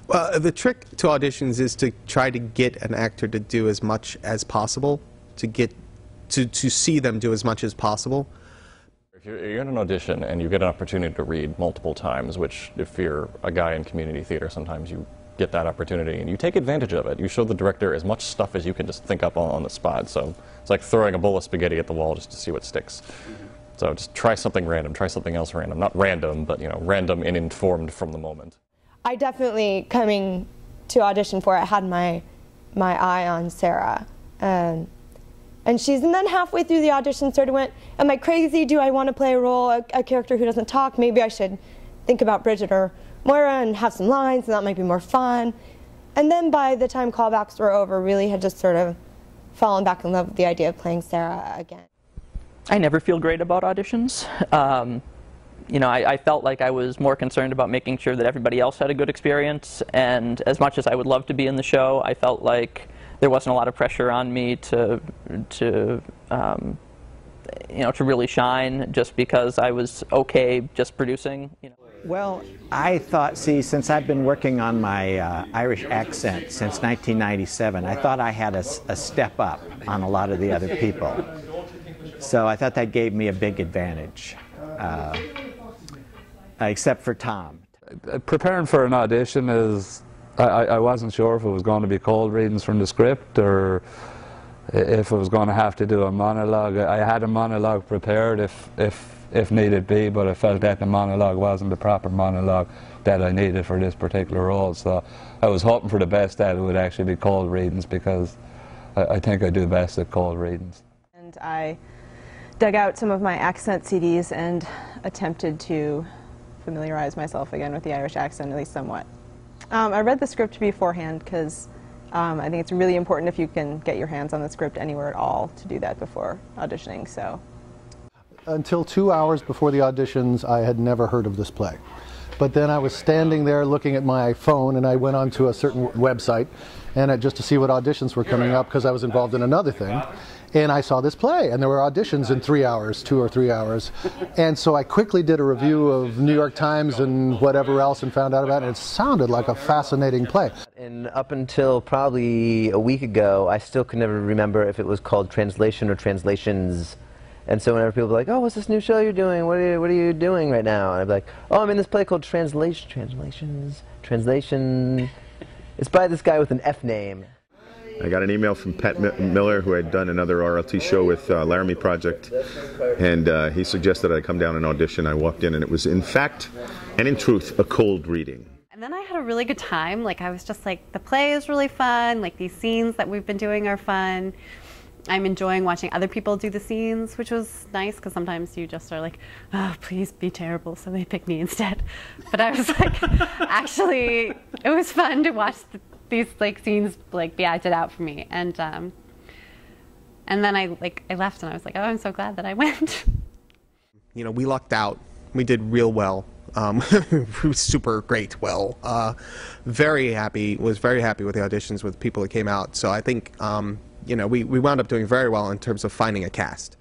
The trick to auditions is to try to get an actor to do as much as possible, to see them do as much as possible. If you're in an audition and you get an opportunity to read multiple times, which if you're a guy in community theater, sometimes you get that opportunity and you take advantage of it. You show the director as much stuff as you can just think up on the spot. So it's like throwing a bowl of spaghetti at the wall just to see what sticks. So just try something random, try something else random. Not random, but you know, random and informed from the moment. I definitely, coming to audition for it, had my eye on Sarah. And then halfway through the audition sort of went, am I crazy? Do I want to play a role, a character who doesn't talk? Maybe I should think about Bridget or Moira and have some lines, and that might be more fun. And then by the time callbacks were over, really had just sort of fallen back in love with the idea of playing Sarah again. I never feel great about auditions. You know, I felt like I was more concerned about making sure that everybody else had a good experience, and as much as I would love to be in the show, I felt like there wasn't a lot of pressure on me to you know, to really shine just because I was okay just producing. You know. Well, I thought, see, since I've been working on my Irish accent since 1997, I thought I had a step up on a lot of the other people. So I thought that gave me a big advantage, except for Tom. Preparing for an audition is, I wasn't sure if it was going to be cold readings from the script or if I was going to have to do a monologue. I had a monologue prepared if needed be, but I felt that the monologue wasn't the proper monologue that I needed for this particular role. So I was hoping for the best that it would actually be cold readings, because I think I do best at cold readings. And I dug out some of my accent CDs and attempted to familiarize myself again with the Irish accent, at least somewhat. I read the script beforehand because I think it's really important, if you can get your hands on the script anywhere at all, to do that before auditioning. So, until 2 hours before the auditions, I had never heard of this play. But then I was standing there looking at my phone, and I went onto a certain website and just to see what auditions were coming up, because I was involved in another thing. And I saw this play, and there were auditions in 3 hours, 2 or 3 hours. And so I quickly did a review of New York Times and whatever else and found out about it, and it sounded like a fascinating play. And up until probably a week ago, I still could never remember if it was called translation or translations. And so whenever people are like, oh, what's this new show you're doing? What are you doing right now? And I'd be like, oh, I'm in this play called Translation. It's by this guy with an F name. I got an email from Pat Miller, who had done another RLT show with Laramie Project, and he suggested I come down and audition. I walked in, and it was in fact, and in truth, a cold reading. And then I had a really good time. Like, I was just like, the play is really fun, like these scenes that we've been doing are fun. I'm enjoying watching other people do the scenes, which was nice, because sometimes you just are like, oh, please be terrible, so they pick me instead. But I was like, actually, it was fun to watch these like scenes like be acted out for me, and then I left, and I was like, oh, I'm so glad that I went. You know, we lucked out. We did real well. Super great. Well, very happy. Was very happy with the auditions, with people that came out. So I think you know, we wound up doing very well in terms of finding a cast.